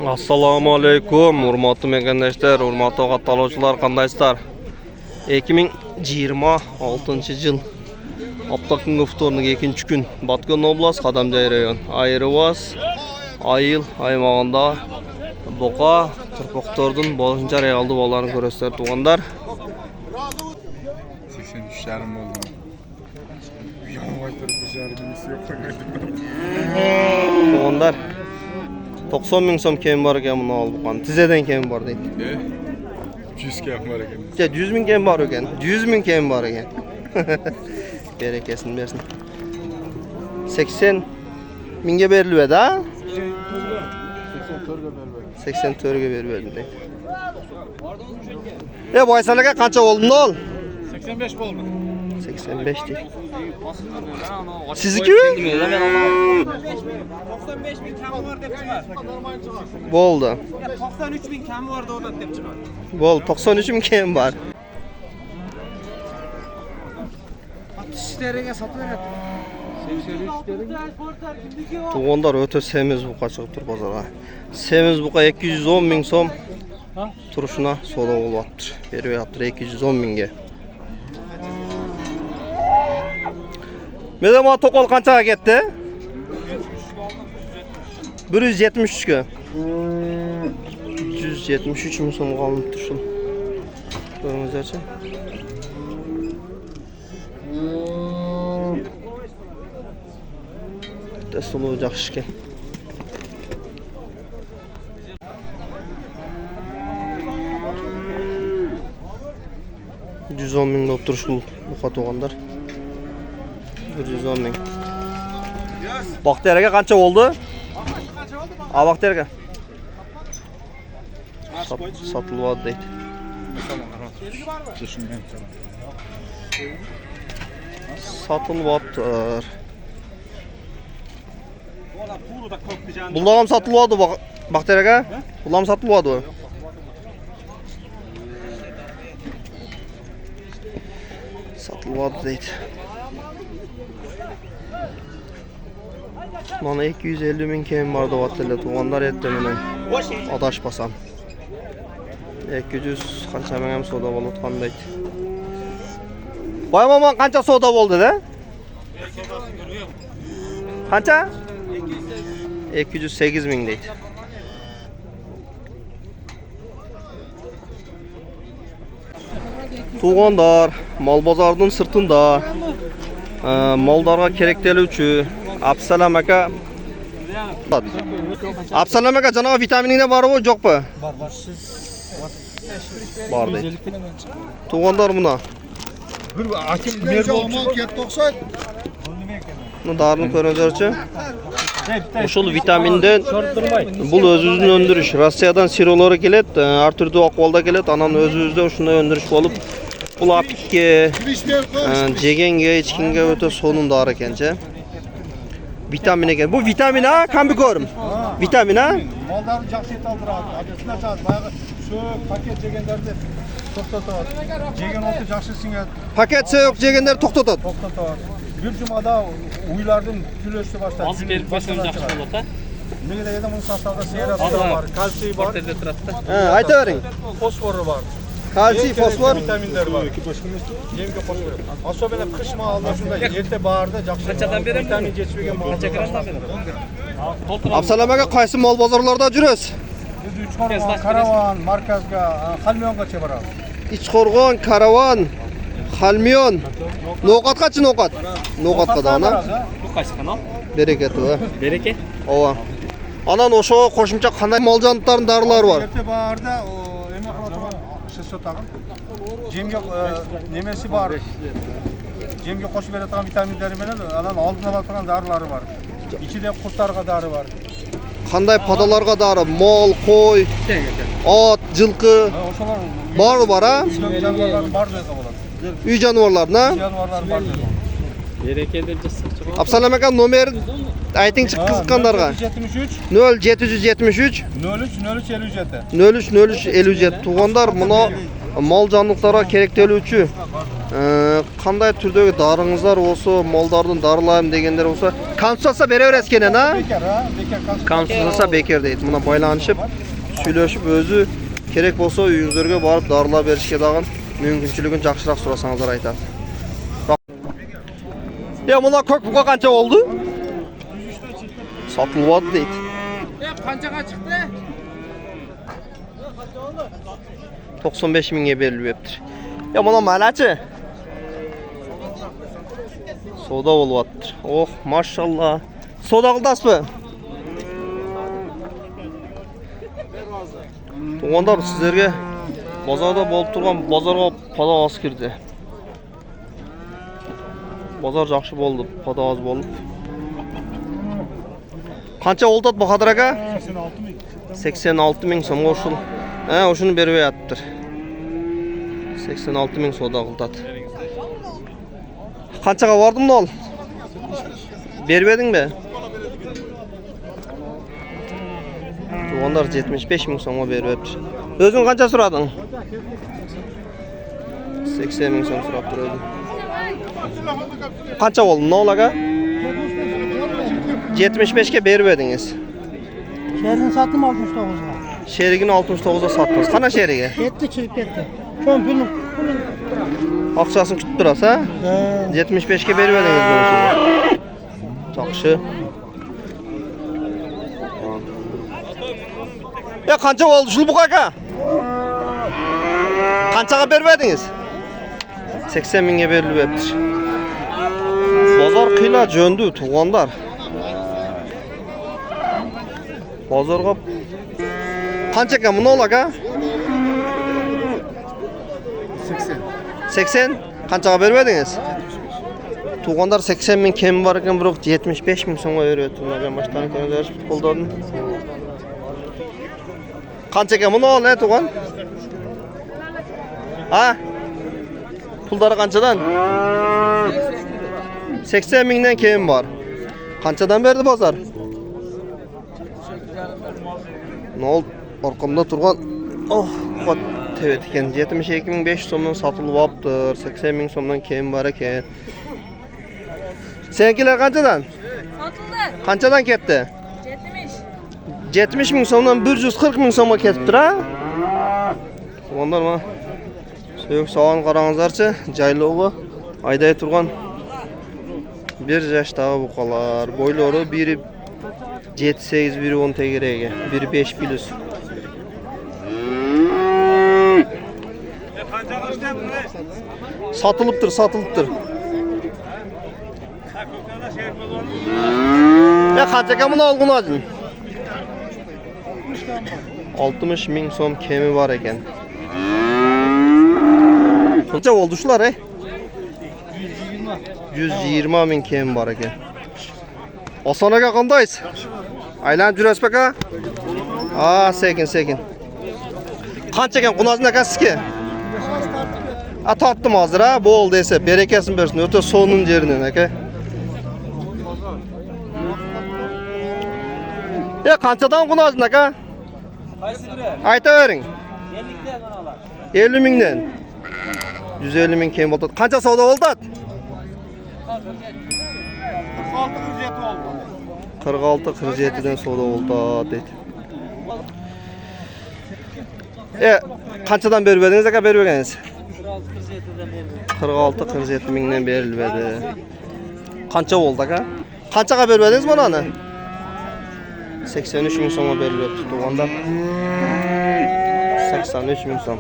Assalomu alaykum, hurmatli mekandaşlar, hurmatli qataluvchilar, qandaysizlar? 2026-yil hafta kungi vtornik 2-kun Batken oblast, Qadamjoy rayon, Ayrivas, Ayıl aymog'ida Boqa Turpoqtordan boshqa realdi bolalarni ko'rasizlar, tug'anlar. 83,5 oldu. Yavaş turib bejargisi yo'q. Tug'anlar 90 ming so'm keyin bor ekan buni olib qo'ygan. Tizadan keyin bor deydi. 100 keyin bor ekan. 100 ming keyin bor ekan. 100 ming keyin bor ekan. Berekesini bersin. 80 mingga beriladi, ha? 84 ga berib berdim deydi. Boysal aka qancha bo'ldi ol? 85 bo'ldi. 85 deydi. Sizniki mi? 95 bin kami var deb chiqar. Bo'ldi. 93 bin kami var da orada deb chiqar. Bo'ldi, 93 ming keyin bor. 60 liraga sotib beradi. 83 liraga. Tug'onlar o'ta semiz buqa chiqib tur bozorga. Semiz buqa 210 ming so'm turishina savdo bo'lyapti. Beryapti 210 mingga. Meda ma to'qol qanchaga ketdi? 173 ga. 173 ming so'm qolibdi shu. Ko'ringizlarchi. Dasturlu yaxshi ekan. 110 ming bo'lib turish bu xotog'onlar. 110 ming. Baxtiyor aka qancha bo'ldi? A Baxtiyor aka. Sotiladi deydi. Sotilyapti. Bular ham sotilyapti Baxtiyor aka. Bular ham sotilyapti. Sotilyapti deydi. Mana 250 ming keyin bor deyaptilar. Tug'anlar aytdi men. Adashmasam. 200 qancha ming ham savdo bo'layotgan deydi. Boyamon qancha savdo bo'ldi-da? Qancha? 208 ming deydi. Tug'anlar mol bozorining sirtida mollarga kerakli Absalam aka. Absalam aka janob vitaminingda bormi, yo'qmi? Bor. Bor deydi. Tug'anlar buna. Bir açıp mer bo'lib ketdi o'xshaydi. Buni darini ko'ringizlarchi. O'shul vitamindan bu o'zingizning o'ndirish. Rossiyadan sirolari keladi, har turli ahvolda keladi. Anan o'zingizda shunday o'ndirish bo'lib, bu apikka, jeganga, ichkinga o'ta so'nin dori ekancha. Vitamin ekan. Bu vitamin ha, qanday ko'rim? Vitamin ha? Mollarni yaxshi yetaldiradi. Adresini ochadi. Boyagi shu paket jeganlarni to'xtatadi. Jegan o'ti yaxshi singadi. Paket yo'q jeganlar to'xtatadi. To'xtatadi. Bir jumada uylardan külöşte başlar. Az berib qo'ysam yaxshi bo'ladi. Nega dedim bunun sastavida serat var, kalsiy var. Ha, aytavering. Fosforu var. Kalsiy, fosfor, vitaminler var. Yemga qo'shib beradi. Особенно qish ma'alda shunday erta baharda yaxshi. Qanchadan beraman? Vitamin yetishmagan mol. Qancha gramdan beraman? Absalam aka qaysi mol bozorlarda yurasiz? Biz Uchqo'rg'on, Karavan, Markazga, Xalmiyongacha boramiz. Ichqo'rg'on, Karavan, Xalmiyon. No'qat qancha no'qat? No'qatga dona. Bu qaysi kanal? Bereketi va. Bereke. Ova. Anan o'sha qo'shimcha qanday moljonlarning darilari bor? Erta baharda tag'in. Jemga nemesi bor. Jemga qo'shib beradigan vitaminlari bilan anan oldin oladigan darilari bor. Ichida qurtlarga dori bor. Qanday podalarga dori? Mol, qo'y, ot, jilqi bor ha? Jonivorlar bor desa bo'ladi. Uy jonivorlarni? Jonivorlar bor desa. Bereke deb chiqib. Absalam aka nomer aytingchi qiziqqanlarga. 0773 03 03 57 tug'anlar buni mol jonliqlarga kerak bo'luvchi Qanday türdегі darыңızlar болса, малдардың дарылайым дегендер болса, консультация бере бересіз кенен, а? Bekar ha, bekar kalsın. Консультация бекер дейді. Мына байланышып, сөйлесіп, өзі керек болса үйіңіздерге барып дарылар берішке дағын мүмкіншілігін жақшырақ сұрасаңыздар айтады. Мына көк бұқа қанша болды? Satılmadı дейді. Qanchaga chiqdi? 95 mingga berilibdir. Mına malachi. Soda bo'lyaptir. Oh, maşallah. Soda qildasizmi? Tuğanlar sizlerge bozorda bo'lib turgan bozorga pada oz kirdi. Bozor yaxshi bo'ldi, pada oz bo'lib. Qancha oldat bu Qadir aka? 86 ming so'm oshul. Oshuni berib yatibdir. 86 ming soda qildat. Qanchaga bordim ol? Berib edingmi? Tuğanlar 75 ming so'mga berib yatibdir. O'zing qancha so'rading? 80 ming so'm so'rabdir o'zing. Qancha bo'ldi nol aka? 75 ga berib edingiz. Şehrin sattım 69'a. Şerigini 69'a sattınız. Qana şerigi? Yetti çıkıp gitti. Şön pulun. Akçasını kütüp durası ha? 75 ga berib edingiz bo'lsa. Yaxshi. Qancha bo'ldi Julbuq aka? Qanchaga berib edingiz? 80 mingga berilyapti. Bozor qiyla jo'ndi tuğanlar. Bozorga qancha ekan buni aka? 80. 80? Qanchaga berib edingiz? Tuğanlar 80 ming kemi var ekan, biroq 75 ming so'mga beryapti. Mana boshdan ko'rib qo'ldan. Qancha ekan buni ol, tuğan? Ha? Pullari qanchadan? 80 mingdan kemi var. Qanchadan berdi bozor? Nol orqamda turgan qat tevet ekan 72.500 so'mdan sotılib olibdir. 80 ming so'mdan kemi bor ekan. Seninkiler qanchadan? Satıldı. Qanchadan ketdi? 70. 70 ming so'mdan 140 ming so'mga ketibdir ha? Onlar mana so'yuq soğan qarangizlarchi, jaylovi ayday turgan bir yaşdagi buqalar, boylari biri 7-8, biri 10 tegerege, biri 5 plus. Satılıptır, satılıptır. Qancha ekan buni olg'un hozir? 60 ming so'm kemi bor ekan. Qancha bo'ldi shular, 120 ming kemi bor ekan. Osmon aka qandaysiz? Aylanib yurasiz aka? Sekin. Qancha ekan Qunozin aka sizga? Tortdim hozir ha, bo'ldi desa, berekasini bersin. O'ta so'nim jeridan aka. Qanchadan Qunozin aka? Qaysi biri? Aytavering. 50 dan olar. 50 mingdan. 150 ming kemi bo'ldi. Qancha savdo bo'ldi? 46-47'den savdo bo'ldi deydi. Qanchadan berib edingiz aka, berib edingiz? 46-47 mingdan berildi. Qancha bo'ldi aka? Qanchaga berib edingiz bunani? 83 ming so'mga berilibdi tuğanda. 83 ming so'm.